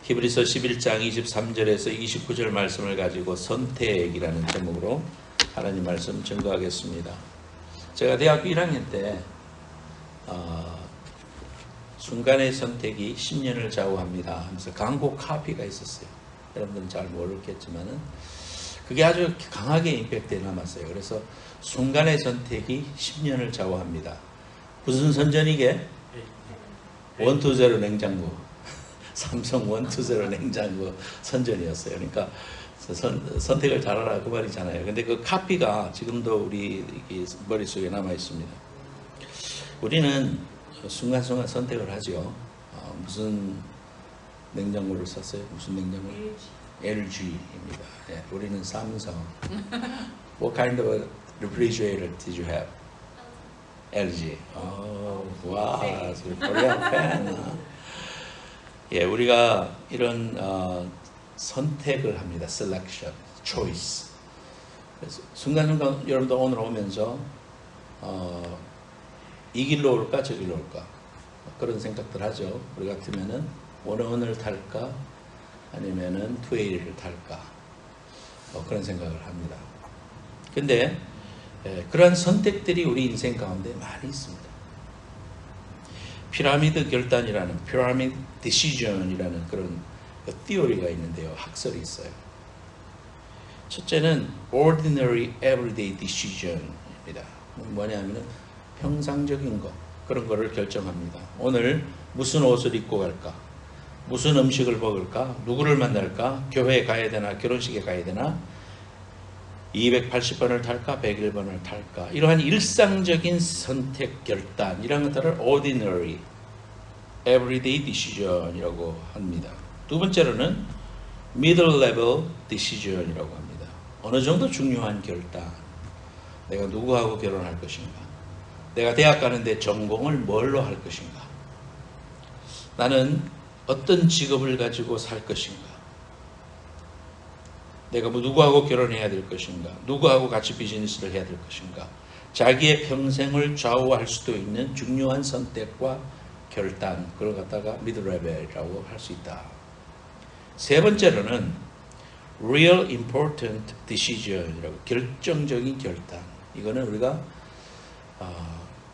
히브리서 11장 23절에서 29절 말씀을 가지고 선택이라는 제목으로 하나님 말씀 증거하겠습니다. 제가 대학교 1학년 때 순간의 선택이 10년을 좌우합니다 하면서 광고 카피가 있었어요. 여러분들은 잘 모르겠지만은 그게 아주 강하게 임팩트에 남았어요. 그래서 순간의 선택이 10년을 좌우합니다. 무슨 선전이게? 120 냉장고, 삼성 120 냉장고 선전이었어요. 그러니까 선택을 잘하라 그 말이잖아요. 근데 그 카피가 지금도 우리 머릿속에 남아 있습니다. 우리는 순간순간 선택을 하죠. 무슨 냉장고를 샀어요? 무슨 냉장고? LG입니다. 예, 우리는 삼성. What kind of refrigerator did you have? LG. 와, 코리안 팬. 예, 우리가 이런 선택을 합니다. Selection, choice. 그래서 순간순간 여러분들 오늘 오면서 이 길로 올까 저 길로 올까 그런 생각들 하죠. 우리 같으면은 원원을 탈까 아니면은 투웨이를 탈까 그런 생각을 합니다. 근데 그러한 선택들이 우리 인생 가운데 많이 있습니다. 피라미드 결단이라는 피라미드 디시전이라는 그런 티오리가 있는데요. 학설이 있어요. 첫째는 ordinary everyday decision입니다. 뭐냐면은 평상적인 것, 그런 거를 결정합니다. 오늘 무슨 옷을 입고 갈까? 무슨 음식을 먹을까? 누구를 만날까? 교회에 가야 되나? 결혼식에 가야 되나? 280번을 탈까? 101번을 탈까? 이러한 일상적인 선택 결단, 이런 것들을 ordinary, everyday decision이라고 합니다. 두 번째로는 middle level decision이라고 합니다. 어느 정도 중요한 결단. 내가 누구하고 결혼할 것인가? 내가 대학 가는데 전공을 뭘로 할 것인가? 나는 어떤 직업을 가지고 살 것인가? 내가 누구하고 결혼해야 될 것인가? 누구하고 같이 비즈니스를 해야 될 것인가? 자기의 평생을 좌우할 수도 있는 중요한 선택과 결단, 그걸 갖다가 미드레벨이라고 할 수 있다. 세 번째로는 real important decision이라고, 결정적인 결단. 이거는 우리가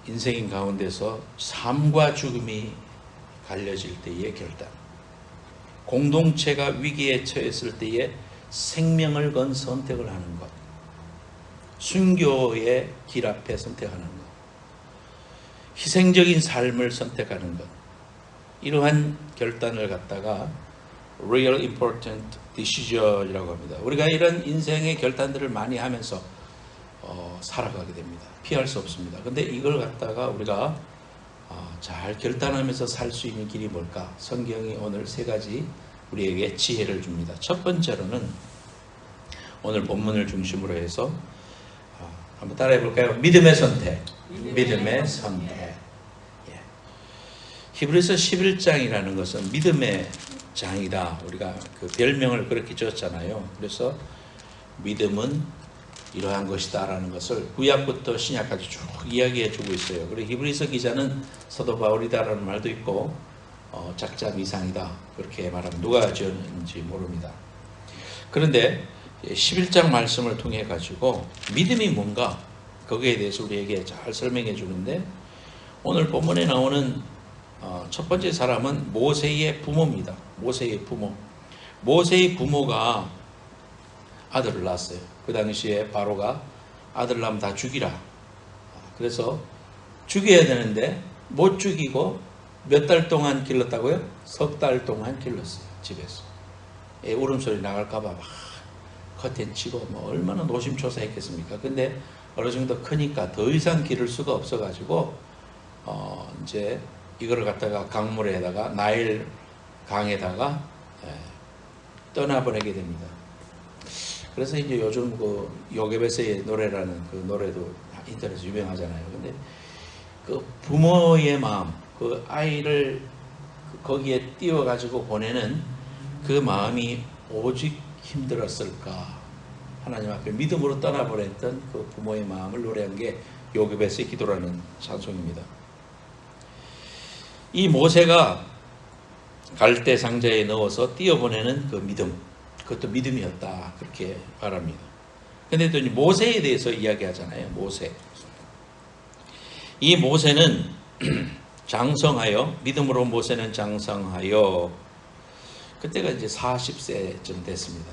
인생 가운데서 삶과 죽음이 갈려질 때의 결단, 공동체가 위기에 처했을 때에 생명을 건 선택을 하는 것, 순교의 길 앞에 선택하는 것, 희생적인 삶을 선택하는 것, 이러한 결단을 갖다가 real important decision이라고 합니다. 우리가 이런 인생의 결단들을 많이 하면서 살아가게 됩니다. 피할 수 없습니다. 근데 이걸 갖다가 우리가 잘 결단하면서 살 수 있는 길이 뭘까? 성경이 오늘 세 가지 우리에게 지혜를 줍니다. 첫 번째로는 오늘 본문을 중심으로 해서 한번 따라해 볼까요? 믿음의 선택. 믿음의 선택. 예. 히브리서 11장이라는 것은 믿음의 장이다. 우리가 그 별명을 그렇게 줬잖아요. 그래서 믿음은 이러한 것이다 라는 것을 구약부터 신약까지 쭉 이야기해 주고 있어요. 그리고 히브리서 기자는 사도 바울이다 라는 말도 있고 작자 미상이다 그렇게 말하면 누가 지었는지 모릅니다. 그런데 11장 말씀을 통해 가지고 믿음이 뭔가 거기에 대해서 우리에게 잘 설명해 주는데, 오늘 본문에 나오는 첫 번째 사람은 모세의 부모입니다. 모세의 부모. 모세의 부모가 아들을 낳았어요. 그 당시에 바로가 아들 낳으면 다 죽이라. 그래서 죽여야 되는데 못 죽이고 몇 달 동안 길렀다고요? 석 달 동안 길렀어요. 집에서. 울음소리 나갈까봐 막 커튼 치고 뭐 얼마나 노심초사했겠습니까? 근데 어느 정도 크니까 더 이상 기를 수가 없어가지고 이제 이거를 갖다가 강물에다가 나일 강에다가 떠나보내게 됩니다. 그래서 이제 요즘 그 요게베스의 노래라는 그 노래도 인터넷에 유명하잖아요. 근데 그 부모의 마음, 그 아이를 거기에 띄워가지고 보내는 그 마음이 오직 힘들었을까? 하나님 앞에 믿음으로 떠나보냈던 그 부모의 마음을 노래한 게 요게베스의 기도라는 찬송입니다. 이 모세가 갈대 상자에 넣어서 띄어보내는 그 믿음, 그것도 믿음이었다, 그렇게 말합니다. 근데 또 모세에 대해서 이야기하잖아요. 모세. 이 모세는 장성하여, 믿음으로 모세는 장성하여, 그때가 이제 40세쯤 됐습니다.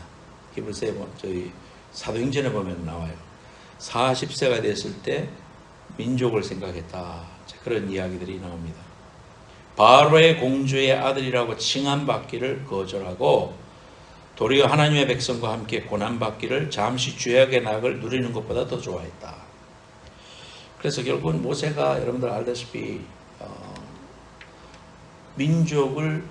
히브리서에 저희 사도행전에 보면 나와요. 40세가 됐을 때 민족을 생각했다, 그런 이야기들이 나옵니다. 바로의 공주의 아들이라고 칭함받기를 거절하고 도리어 하나님의 백성과 함께 고난받기를 잠시 죄악의 낙을 누리는 것보다 더 좋아했다. 그래서 결국은 모세가 여러분들 알다시피 민족을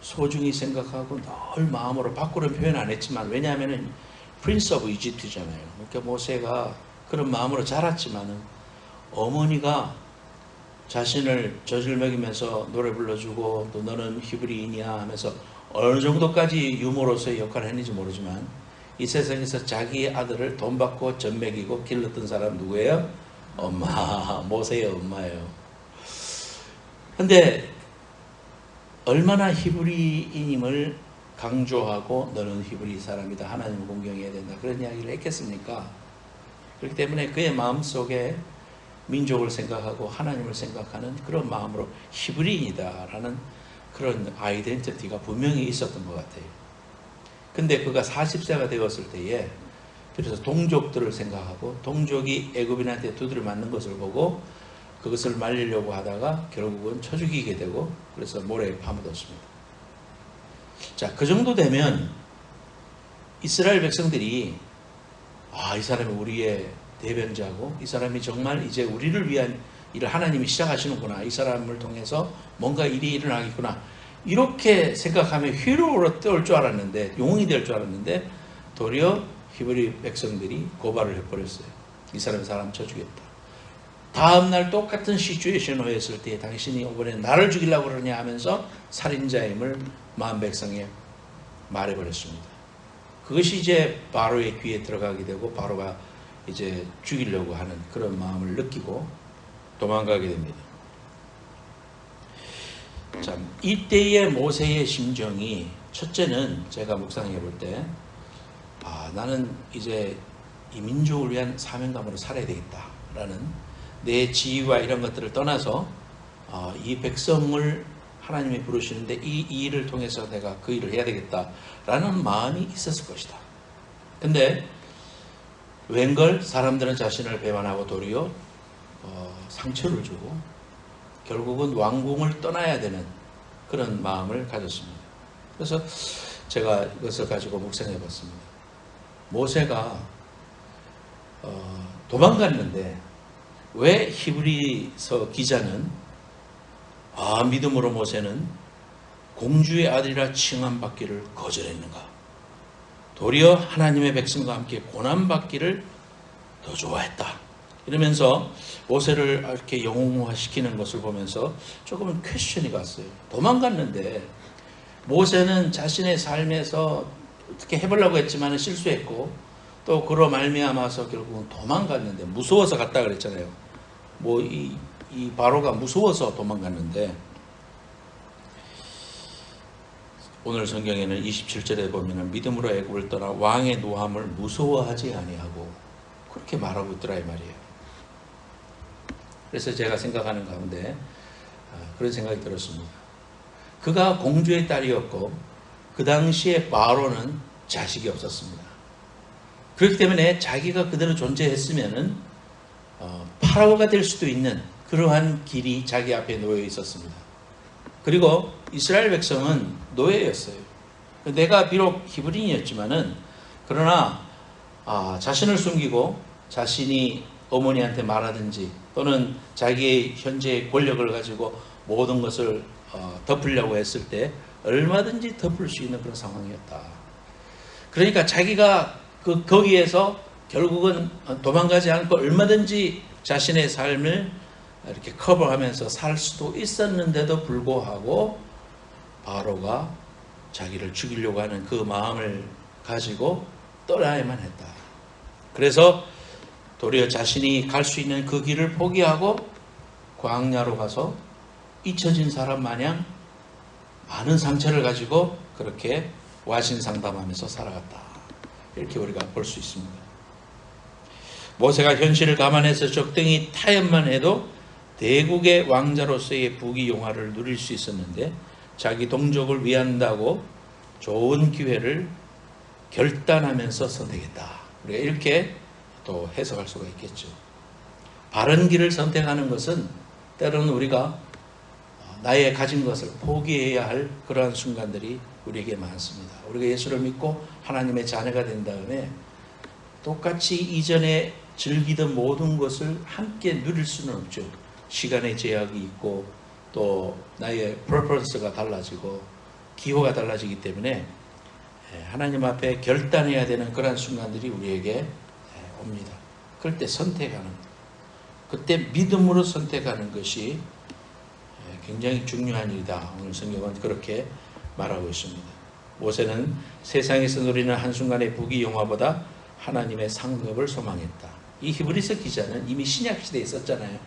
소중히 생각하고 늘 마음으로 밖으로는 표현 안 했지만, 왜냐하면 프린스 오브 이집트잖아요. 그러니까 모세가 그런 마음으로 자랐지만은 어머니가 자신을 젖을 먹이면서 노래 불러주고 또 너는 히브리인이야 하면서 어느 정도까지 유모로서의 역할을 했는지 모르지만, 이 세상에서 자기 아들을 돈 받고 젖 먹이고 길렀던 사람 누구예요? 엄마, 모세의 엄마예요. 근데 얼마나 히브리인임을 강조하고 너는 히브리 사람이다, 하나님을 공경해야 된다, 그런 이야기를 했겠습니까? 그렇기 때문에 그의 마음속에 민족을 생각하고 하나님을 생각하는 그런 마음으로 히브리인이다라는 그런 아이덴티티가 분명히 있었던 것 같아요. 근데 그가 40세가 되었을 때에 그래서 동족들을 생각하고, 동족이 애굽인한테 두드려 맞는 것을 보고 그것을 말리려고 하다가 결국은 쳐 죽이게 되고, 그래서 모래에 파묻었습니다. 자, 그 정도 되면 이스라엘 백성들이 이 사람이 우리의 대변자고, 이 사람이 정말 이제 우리를 위한 일을 하나님이 시작하시는구나, 이 사람을 통해서 뭔가 일이 일어나겠구나, 이렇게 생각하면 히로로 떠올 줄 알았는데, 용이 될 줄 알았는데, 도리어 히브리 백성들이 고발을 해버렸어요. 이 사람이 사람 쳐주겠다. 다음날 똑같은 시츄에이션에 놓였을 때 당신이 이번에 나를 죽이려고 그러냐 하면서 살인자임을 만 백성에 말해버렸습니다. 그것이 이제 바로의 귀에 들어가게 되고, 바로가 이제 죽이려고 하는 그런 마음을 느끼고 도망가게 됩니다. 자, 이때의 모세의 심정이, 첫째는 제가 묵상해 볼 때, 나는 이제 이 민족을 위한 사명감으로 살아야 되겠다라는, 내 지위와 이런 것들을 떠나서 이 백성을 하나님이 부르시는데 이 일을 통해서 내가 그 일을 해야 되겠다라는 마음이 있었을 것이다. 근데 웬걸 사람들은 자신을 배반하고 도리어 상처를 주고 결국은 왕궁을 떠나야 되는 그런 마음을 가졌습니다. 그래서 제가 이것을 가지고 묵상해 봤습니다. 모세가 도망갔는데 왜 히브리서 기자는 믿음으로 모세는 공주의 아들이라 칭함받기를 거절했는가? 도리어 하나님의 백성과 함께 고난받기를 더 좋아했다. 이러면서 모세를 이렇게 영웅화시키는 것을 보면서 조금은 퀘스천이 갔어요. 도망갔는데 모세는 자신의 삶에서 어떻게 해보려고 했지만 실수했고, 또 그로 말미암아서 결국은 도망갔는데, 무서워서 갔다 그랬잖아요. 이 바로가 무서워서 도망갔는데, 오늘 성경에는 27절에 보면 믿음으로 애굽을 떠나 왕의 노함을 무서워하지 아니하고 그렇게 말하고 있더라 이 말이에요. 그래서 제가 생각하는 가운데 그런 생각이 들었습니다. 그가 공주의 딸이었고 그 당시에 바로는 자식이 없었습니다. 그렇기 때문에 자기가 그대로 존재했으면은 파라오가 될 수도 있는 그러한 길이 자기 앞에 놓여 있었습니다. 그리고 이스라엘 백성은 노예였어요. 내가 비록 히브리인이었지만은 그러나 자신을 숨기고 자신이 어머니한테 말하든지 또는 자기의 현재의 권력을 가지고 모든 것을 덮으려고 했을 때 얼마든지 덮을 수 있는 그런 상황이었다. 그러니까 자기가 거기에서 결국은 도망가지 않고 얼마든지 자신의 삶을 이렇게 커버하면서 살 수도 있었는데도 불구하고 바로가 자기를 죽이려고 하는 그 마음을 가지고 떠나야만 했다. 그래서 도리어 자신이 갈 수 있는 그 길을 포기하고 광야로 가서 잊혀진 사람 마냥 많은 상처를 가지고 그렇게 와신상담하면서 살아갔다. 이렇게 우리가 볼 수 있습니다. 모세가 현실을 감안해서 적당히 타협만 해도 대국의 왕자로서의 부귀영화를 누릴 수 있었는데 자기 동족을 위한다고 좋은 기회를 결단하면서 선택했다. 우리가 이렇게 또 해석할 수가 있겠죠. 바른 길을 선택하는 것은 때로는 우리가 나의 가진 것을 포기해야 할 그러한 순간들이 우리에게 많습니다. 우리가 예수를 믿고 하나님의 자녀가 된 다음에 똑같이 이전에 즐기던 모든 것을 함께 누릴 수는 없죠. 시간의 제약이 있고 또 나의 프레퍼런스가 달라지고 기호가 달라지기 때문에 하나님 앞에 결단해야 되는 그런 순간들이 우리에게 옵니다. 그럴 때 선택하는, 그때 믿음으로 선택하는 것이 굉장히 중요한 일이다. 오늘 성경은 그렇게 말하고 있습니다. 모세는 세상에서 누리는 한순간의 부귀영화보다 하나님의 상급을 소망했다. 이 히브리서 기자는 이미 신약 시대에 있었잖아요.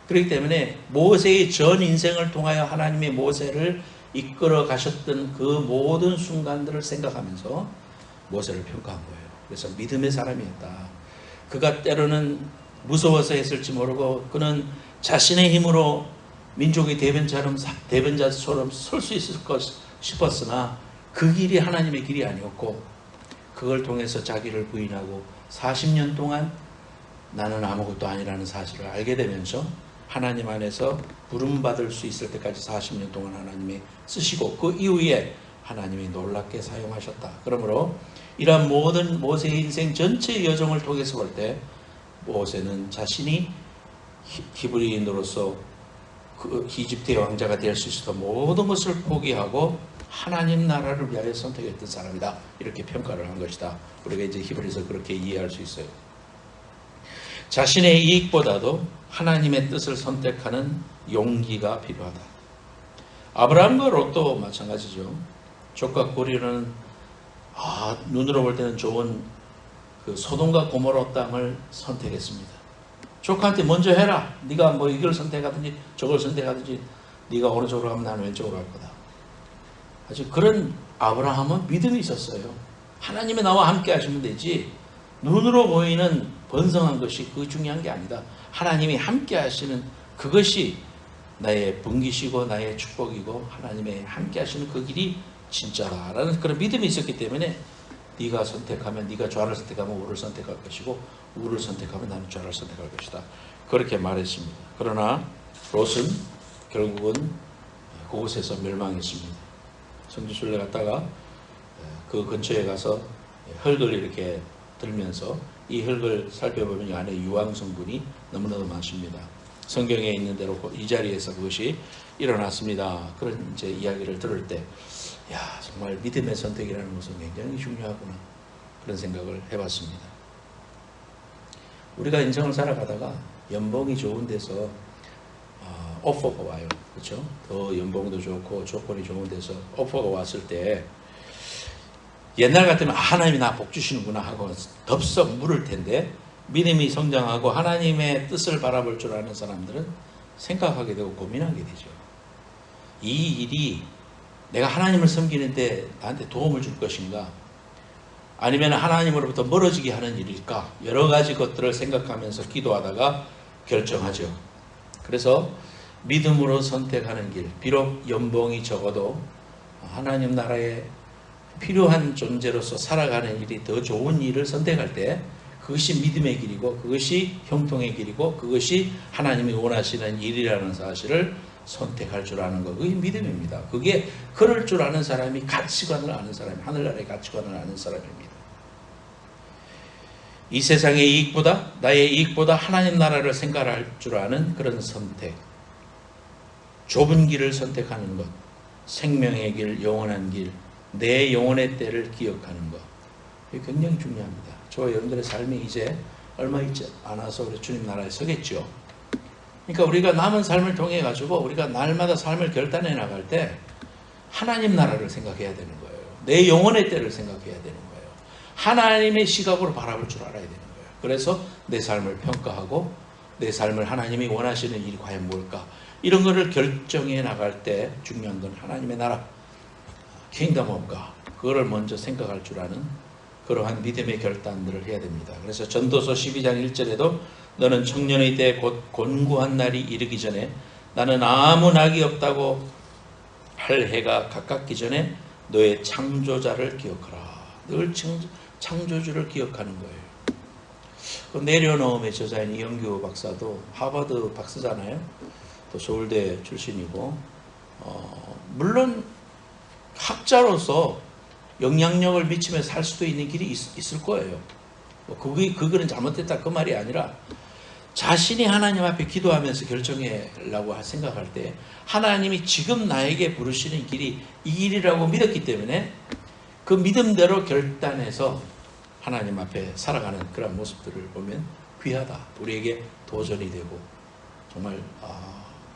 그렇기 때문에 모세의 전 인생을 통하여 하나님의 모세를 이끌어 가셨던 그 모든 순간들을 생각하면서 모세를 평가한 거예요. 그래서 믿음의 사람이었다. 그가 때로는 무서워서 했을지 모르고 그는 자신의 힘으로 민족의 대변자처럼 설 수 있을 것 싶었으나 그 길이 하나님의 길이 아니었고 그걸 통해서 자기를 부인하고 40년 동안 나는 아무것도 아니라는 사실을 알게 되면서 하나님 안에서 부름받을 수 있을 때까지 40년 동안 하나님이 쓰시고 그 이후에 하나님이 놀랍게 사용하셨다. 그러므로 이러한 모든 모세의 인생 전체의 여정을 통해서 볼 때 모세는 자신이 히브리인으로서 그 이집트의 왕자가 될 수 있었던 모든 것을 포기하고 하나님 나라를 위하여 선택했던 사람이다. 이렇게 평가를 한 것이다. 우리가 이제 히브리서 그렇게 이해할 수 있어요. 자신의 이익보다도 하나님의 뜻을 선택하는 용기가 필요하다. 아브라함과 롯도 마찬가지죠. 족과 고리는 눈으로 볼 때는 좋은 그 소돔과 고모라 땅을 선택했습니다. 족한테 먼저 해라. 네가 뭐 이걸 선택하든지 저걸 선택하든지 네가 오른쪽으로 가면 나는 왼쪽으로 갈 거다. 아주 그런 아브라함은 믿음이 있었어요. 하나님이 나와 함께 하시면 되지 눈으로 보이는 번성한 것이 그 중요한 게 아니다. 하나님이 함께 하시는 그것이 나의 분기시고 나의 축복이고 하나님의 함께 하시는 그 길이 진짜라는 그런 믿음이 있었기 때문에 네가 선택하면 네가 좌를 선택하면 우를 선택할 것이고 우를 선택하면 나는 좌를 선택할 것이다. 그렇게 말했습니다. 그러나 롯은 결국은 그곳에서 멸망했습니다. 성지순례 갔다가 그 근처에 가서 흙을 이렇게 들면서 이 흙을 살펴보면 이 안에 유황 성분이 너무나도 많습니다. 성경에 있는 대로 이 자리에서 그것이 일어났습니다. 그런 이제 이야기를 들을 때 정말 믿음의 선택이라는 것은 굉장히 중요하구나 그런 생각을 해봤습니다. 우리가 인생을 살아가다가 연봉이 좋은 데서 오퍼가 와요. 그렇죠? 더 연봉도 좋고 조건이 좋은 데서 오퍼가 왔을 때 옛날 같으면 하나님이 나 복 주시는구나 하고 덥석 물을 텐데 믿음이 성장하고 하나님의 뜻을 바라볼 줄 아는 사람들은 생각하게 되고 고민하게 되죠. 이 일이 내가 하나님을 섬기는데 나한테 도움을 줄 것인가? 아니면 하나님으로부터 멀어지게 하는 일일까? 여러 가지 것들을 생각하면서 기도하다가 결정하죠. 그래서 믿음으로 선택하는 길, 비록 연봉이 적어도 하나님 나라에 필요한 존재로서 살아가는 일이 더 좋은 일을 선택할 때 그것이 믿음의 길이고 그것이 형통의 길이고 그것이 하나님이 원하시는 일이라는 사실을 선택할 줄 아는 것, 그게 믿음입니다. 그게 그럴 줄 아는 사람이 가치관을 아는 사람이 하늘나라의 가치관을 아는 사람입니다. 이 세상의 이익보다 나의 이익보다 하나님 나라를 생각할 줄 아는 그런 선택, 좁은 길을 선택하는 것, 생명의 길, 영원한 길, 내 영혼의 때를 기억하는 것, 이게 굉장히 중요합니다. 저와 여러분들의 삶이 이제 얼마 있지 않아서 우리 주님 나라에 서겠죠. 그러니까 우리가 남은 삶을 통해 가지고 우리가 날마다 삶을 결단해 나갈 때 하나님 나라를 생각해야 되는 거예요. 내 영혼의 때를 생각해야 되는 거예요. 하나님의 시각으로 바라볼 줄 알아야 되는 거예요. 그래서 내 삶을 평가하고 내 삶을 하나님이 원하시는 일이 과연 뭘까? 이런 거를 결정해 나갈 때 중요한 건 하나님의 나라, 킹덤 오브 갓, 그거를 먼저 생각할 줄 아는 그러한 믿음의 결단들을 해야 됩니다. 그래서 전도서 12장 1절에도 너는 청년의 때 곧 곤고한 날이 이르기 전에 나는 아무 낙이 없다고 할 해가 가깝기 전에 너의 창조자를 기억하라. 늘 창조주를 기억하는 거예요. 그 내려놓음의 저자인 이영규 박사도 하버드 박사잖아요. 또 서울대 출신이고 물론 학자로서 영향력을 미치며 살 수도 있는 길이 있을 거예요. 그거는 잘못됐다 그 말이 아니라 자신이 하나님 앞에 기도하면서 결정하려고 생각할 때 하나님이 지금 나에게 부르시는 길이 이 길이라고 믿었기 때문에 그 믿음대로 결단해서 하나님 앞에 살아가는 그런 모습들을 보면 귀하다. 우리에게 도전이 되고 정말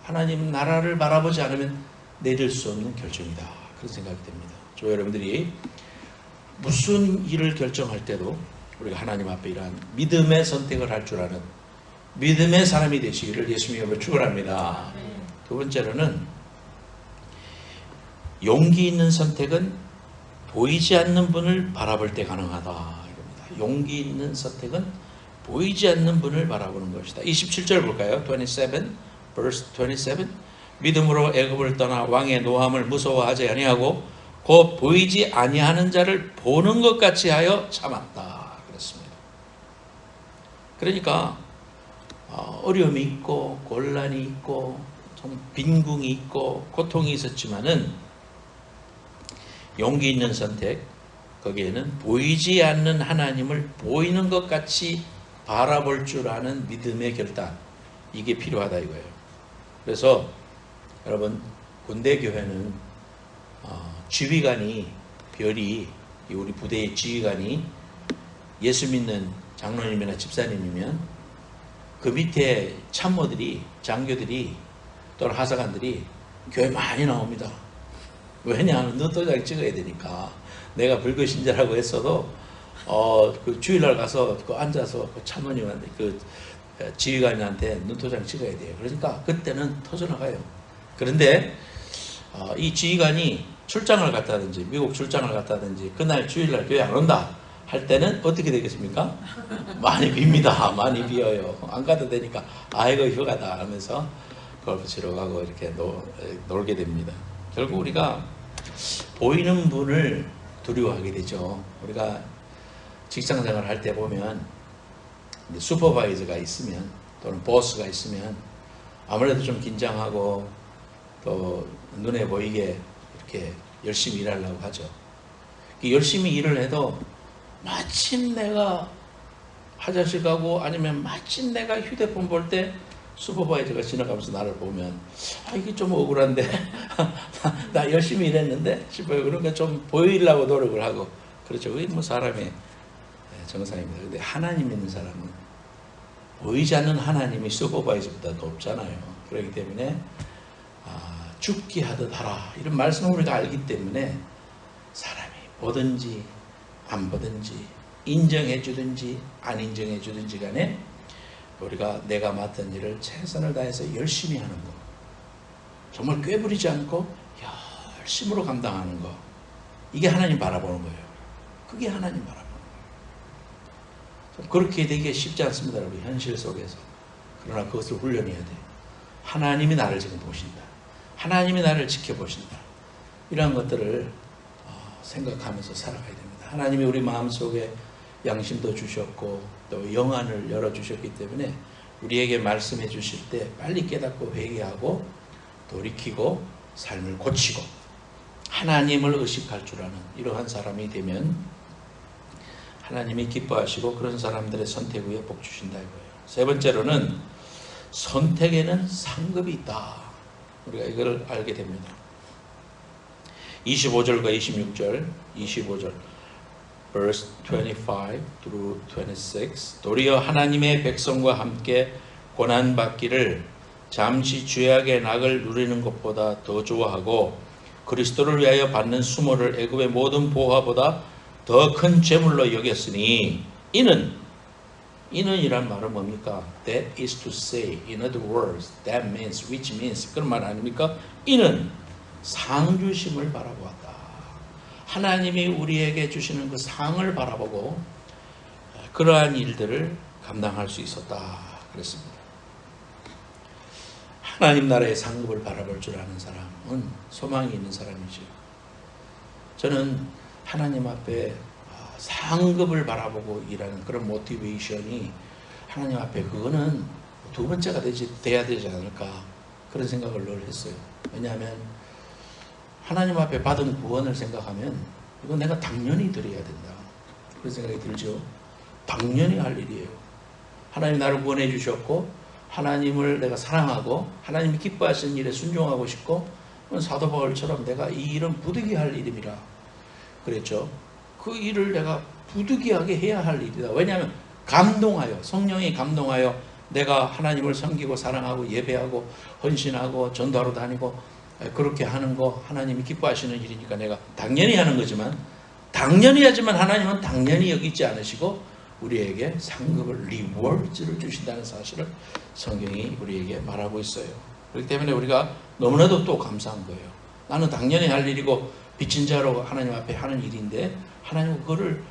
하나님 나라를 바라보지 않으면 내릴 수 없는 결정이다. 그런 생각이 듭니다. 저 여러분들이 무슨 일을 결정할 때도 우리가 하나님 앞에 이러한 믿음의 선택을 할 줄 아는 믿음의 사람이 되시기를 예수님으로 축원합니다. 두 번째로는 용기 있는 선택은 보이지 않는 분을 바라볼 때 가능하다. 이겁니다. 용기 있는 선택은 보이지 않는 분을 바라보는 것이다. 27절 볼까요? 27, verse 27. 믿음으로 애굽을 떠나 왕의 노함을 무서워하지 아니하고 곧 보이지 아니하는 자를 보는 것 같이 하여 참았다. 그렇습니다. 그러니까 어려움이 있고 곤란이 있고 좀 빈궁이 있고 고통이 있었지만은 용기 있는 선택, 거기에는 보이지 않는 하나님을 보이는 것 같이 바라볼 줄 아는 믿음의 결단, 이게 필요하다 이거예요. 그래서 여러분 군대 교회는 지휘관이 별이 우리 부대의 지휘관이 예수 믿는 장로님이나 집사님이면 그 밑에 참모들이 장교들이 또는 하사관들이 교회 많이 나옵니다. 왜냐하면 눈도장 찍어야 되니까. 내가 불교신자라고 했어도 그 주일날 가서 그 앉아서 그 참모님한테 그 지휘관한테 눈도장 찍어야 돼요. 그러니까 그때는 터져나가요. 그런데 이 지휘관이 출장을 갔다든지 미국 출장을 갔다든지 그날 주일날 교회 안 온다 할 때는 어떻게 되겠습니까? 많이 빕니다. 많이 비어요. 안 가도 되니까 아이고 휴가다 하면서 골프 치러 가고 이렇게 놀게 됩니다. 결국 우리가 보이는 분을 두려워하게 되죠. 우리가 직장생활 할 때 보면 슈퍼바이저가 있으면 또는 보스가 있으면 아무래도 좀 긴장하고 또 눈에 보이게 이렇게 열심히 일하려고 하죠. 열심히 일을 해도 마침 내가 화장실 가고 아니면 마침 내가 휴대폰 볼 때 슈퍼바이저가 지나가면서 나를 보면 이게 좀 억울한데 나 열심히 일했는데 싶어요. 그러니까 좀 보이려고 노력을 하고 그렇죠. 그게 뭐 사람의 정상입니다. 근데 하나님 믿는 사람은 보이지 않는 하나님이 슈퍼바이저보다 높잖아요. 그렇기 때문에 죽기 하듯 하라 이런 말씀을 우리가 알기 때문에 사람이 보든지 안 보든지 인정해 주든지 안 인정해 주든지 간에 우리가 내가 맡은 일을 최선을 다해서 열심히 하는 거, 정말 꾀부리지 않고 열심으로 감당하는 거, 이게 하나님 바라보는 거예요. 그게 하나님 바라보는 거예요. 그렇게 되기 쉽지 않습니다, 여러분. 현실 속에서. 그러나 그것을 훈련해야 돼요. 하나님이 나를 지금 보신다. 하나님이 나를 지켜보신다. 이러한 것들을 생각하면서 살아가야 됩니다. 하나님이 우리 마음속에 양심도 주셨고 또 영안을 열어주셨기 때문에 우리에게 말씀해 주실 때 빨리 깨닫고 회개하고 돌이키고 삶을 고치고 하나님을 의식할 줄 아는 이러한 사람이 되면 하나님이 기뻐하시고 그런 사람들의 선택 위에 복 주신다 이거예요. 세 번째로는 선택에는 상급이 있다. 우리가 이걸 알게 됩니다. 25절과 26절, 25절 verse 25 through 26 도리어 하나님의 백성과 함께 고난받기를 잠시 죄악의 낙을 누리는 것보다 더 좋아하고 그리스도를 위하여 받는 수모를 애굽의 모든 보화보다 더 큰 재물로 여겼으니 이는 이란 말은 뭡니까? That is to say, in other words, that means, which means 그런 말 아닙니까? 이는 상주심을 바라보았다. 하나님이 우리에게 주시는 그 상을 바라보고 그러한 일들을 감당할 수 있었다 그랬습니다. 하나님 나라의 상급을 바라볼 줄 아는 사람은 소망이 있는 사람이죠. 저는 하나님 앞에 상급을 바라보고 일하는 그런 모티베이션이 하나님 앞에 그거는 두 번째가 돼야 되지 않을까 그런 생각을 늘 했어요. 왜냐하면 하나님 앞에 받은 구원을 생각하면 이건 내가 당연히 드려야 된다 그런 생각이 들죠. 당연히 할 일이에요. 하나님 나를 구원해 주셨고 하나님을 내가 사랑하고 하나님이 기뻐하시는 일에 순종하고 싶고 사도 바울처럼 내가 이 일은 부득이 할 일입니다 그랬죠. 그 일을 내가 부득이하게 해야 할 일이다. 왜냐하면 감동하여 성령이 감동하여 내가 하나님을 섬기고 사랑하고 예배하고 헌신하고 전도하러 다니고 그렇게 하는 거 하나님이 기뻐하시는 일이니까 내가 당연히 하는 거지만 당연히 하지만 하나님은 당연히 여기지 않으시고 우리에게 상급을 리워드를 주신다는 사실을 성경이 우리에게 말하고 있어요. 그렇기 때문에 우리가 너무나도 또 감사한 거예요. 나는 당연히 할 일이고 빚진 자로 하나님 앞에 하는 일인데 하나님은 그거를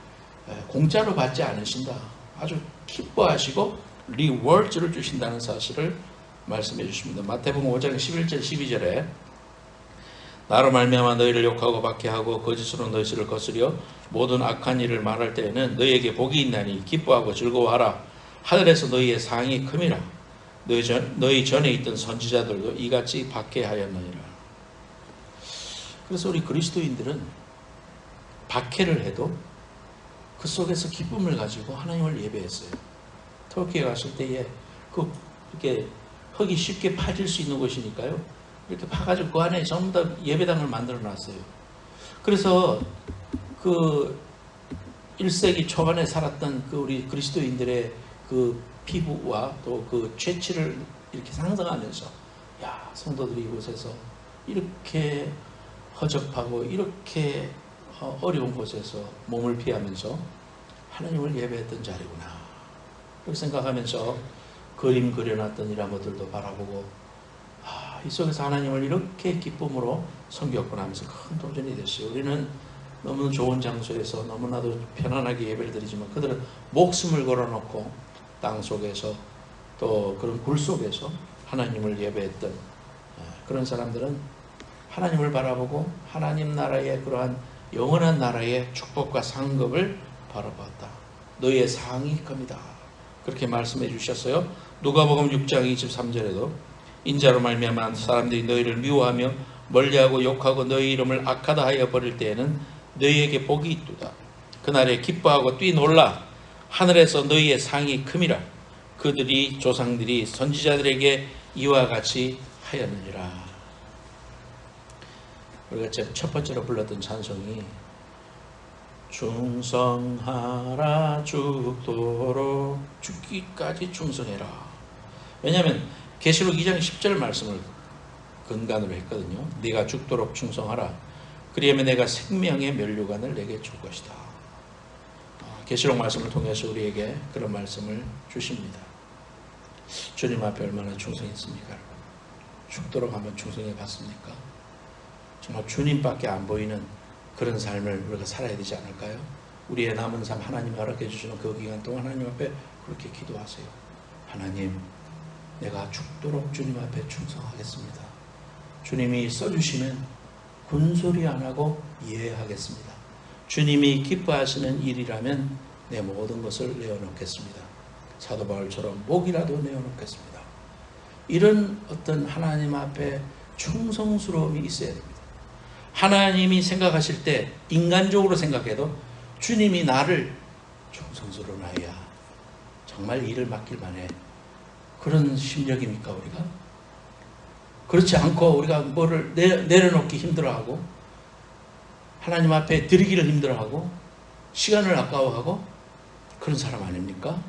공짜로 받지 않으신다. 아주 기뻐하시고 리워드를 주신다는 사실을 말씀해 주십니다. 마태복음 5장 11절 12절에 나로 말미암아 너희를 욕하고 박해하고 거짓으로 너희를 거스려 모든 악한 일을 말할 때에는 너희에게 복이 있나니 기뻐하고 즐거워하라. 하늘에서 너희의 상이 큼이라. 너희 전에 있던 선지자들도 이같이 박해하였느니라. 그래서 우리 그리스도인들은 박해를 해도 그 속에서 기쁨을 가지고 하나님을 예배했어요. 터키에 갔을 때에 이렇게 흙이 쉽게 파질 수 있는 곳이니까요. 이렇게 파가지고 그 안에 전부 다 예배당을 만들어 놨어요. 그래서 그 1세기 초반에 살았던 그 우리 그리스도인들의 그 피부와 또 그 죄치를 이렇게 상상하면서 야, 성도들이 이곳에서 이렇게 허접하고 이렇게 어려운 곳에서 몸을 피하면서 하나님을 예배했던 자리구나. 그렇게 생각하면서 그림 그려놨던 이런 것들도 바라보고 이 속에서 하나님을 이렇게 기쁨으로 섬겼구나 하면서 큰 도전이 됐어요. 우리는 너무 좋은 장소에서 너무나도 편안하게 예배를 드리지만 그들은 목숨을 걸어놓고 땅 속에서 또 그런 굴 속에서 하나님을 예배했던 그런 사람들은 하나님을 바라보고 하나님 나라의 그러한 영원한 나라의 축복과 상급을 바라보았다. 너희의 상이 큽니다. 그렇게 말씀해 주셨어요. 누가복음 6장 23절에도 인자로 말미암아 사람들이 너희를 미워하며 멀리하고 욕하고 너희 이름을 악하다 하여 버릴 때에는 너희에게 복이 있도다. 그날에 기뻐하고 뛰놀라. 하늘에서 너희의 상이 큼이라. 그들이 조상들이 선지자들에게 이와 같이 하였느니라. 우리가 첫 번째로 불렀던 찬송이 충성하라 죽도록 죽기까지 충성해라. 왜냐하면 계시록 2장 10절 말씀을 근간으로 했거든요. 네가 죽도록 충성하라. 그리하면 내가 생명의 면류관을 내게 줄 것이다. 계시록 말씀을 통해서 우리에게 그런 말씀을 주십니다. 주님 앞에 얼마나 충성했습니까? 죽도록 한번 충성해 봤습니까? 정말 주님밖에 안 보이는 그런 삶을 우리가 살아야 되지 않을까요? 우리의 남은 삶 하나님이 허락해 주시는 그 기간 동안 하나님 앞에 그렇게 기도하세요. 하나님, 내가 죽도록 주님 앞에 충성하겠습니다. 주님이 써주시면 군소리 안 하고 이해하겠습니다. 주님이 기뻐하시는 일이라면 내 모든 것을 내어놓겠습니다. 사도 바울처럼 목이라도 내어놓겠습니다. 이런 어떤 하나님 앞에 충성스러움이 있어야 됩니다. 하나님이 생각하실 때 인간적으로 생각해도 주님이 나를 충성스러운 아이야, 정말 일을 맡길 만해, 그런 심력입니까 우리가? 그렇지 않고 우리가 뭐를 내려놓기 힘들어하고 하나님 앞에 드리기를 힘들어하고 시간을 아까워하고 그런 사람 아닙니까?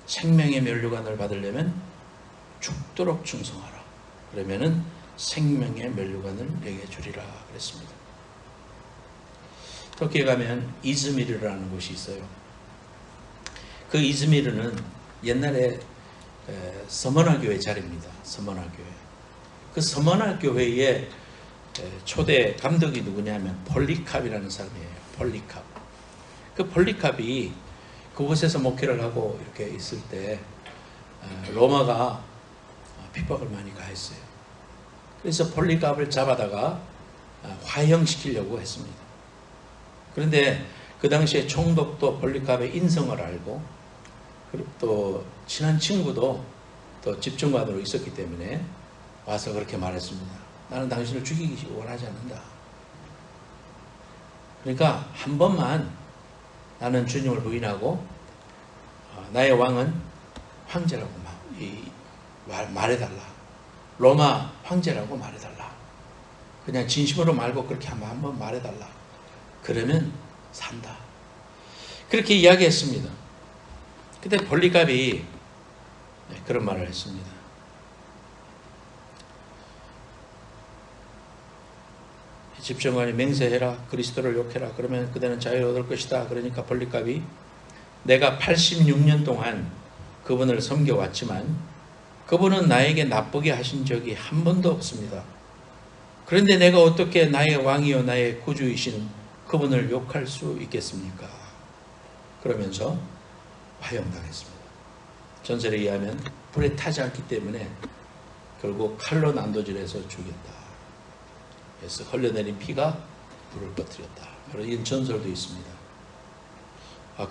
생명의 면류관을 받으려면 죽도록 충성하라. 그러면은 생명의 면류관을 내게 주리라 그랬습니다. 터키에 가면 이즈미르라는 곳이 있어요. 그 이즈미르는 옛날에 서머나 교회 자리입니다. 서머나 교회. 그 서머나 교회에 초대 감독이 누구냐면 폴리캅이라는 사람이에요. 폴리캅. 그 폴리캅이 그곳에서 목회를 하고 이렇게 있을 때 로마가 핍박을 많이 가했어요. 그래서 폴리캅을 잡아다가 화형시키려고 했습니다. 그런데 그 당시에 총독도 폴리캅의 인성을 알고, 그리고 또 친한 친구도 또 집정관으로 있었기 때문에 와서 그렇게 말했습니다. 나는 당신을 죽이기 원하지 않는다. 그러니까 한 번만 나는 주님을 부인하고 나의 왕은 황제라고 말해달라. 로마 황제라고 말해달라. 그냥 진심으로 말고 그렇게 한번 말해달라. 그러면 산다. 그렇게 이야기했습니다. 그때 폴리캅이 그런 말을 했습니다. 집정관이 맹세해라. 그리스도를 욕해라. 그러면 그대는 자유를 얻을 것이다. 그러니까 폴리캅이 내가 86년 동안 그분을 섬겨왔지만 그분은 나에게 나쁘게 하신 적이 한 번도 없습니다. 그런데 내가 어떻게 나의 왕이요 나의 구주이신 그분을 욕할 수 있겠습니까? 그러면서 화형당했습니다. 전설에 의하면 불에 타지 않기 때문에 결국 칼로 난도질해서 죽였다. 그래서 흘려내린 피가 불을 꺼뜨렸다. 이런 전설도 있습니다.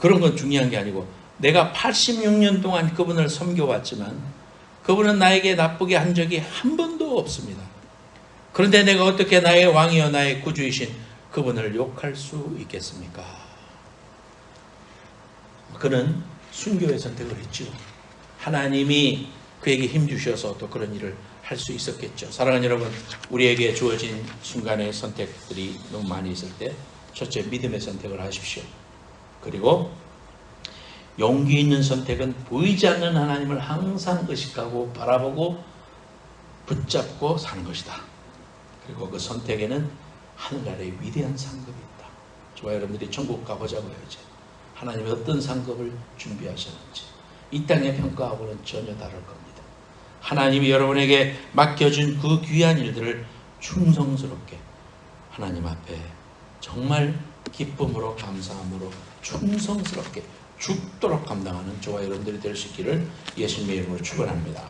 그런 건 중요한 게 아니고 내가 86년 동안 그분을 섬겨왔지만 그분은 나에게 나쁘게 한 적이 한 번도 없습니다. 그런데 내가 어떻게 나의 왕이요 나의 구주이신 그분을 욕할 수 있겠습니까? 그는 순교의 선택을 했죠. 하나님이 그에게 힘 주셔서 또 그런 일을 할 수 있었겠죠. 사랑하는 여러분, 우리에게 주어진 순간의 선택들이 너무 많이 있을 때 첫째, 믿음의 선택을 하십시오. 그리고 용기 있는 선택은 보이지 않는 하나님을 항상 의식하고 바라보고 붙잡고 사는 것이다. 그리고 그 선택에는 하늘나라의 위대한 상급이 있다. 저와 여러분들이 천국 가보자고요. 이제 하나님이 어떤 상급을 준비하셨는지 이 땅의 평가하고는 전혀 다를 겁니다. 하나님이 여러분에게 맡겨준 그 귀한 일들을 충성스럽게 하나님 앞에 정말 기쁨으로 감사함으로 충성스럽게 죽도록 감당하는 저와 여러분들이 될 수 있기를 예수님의 이름으로 축원합니다.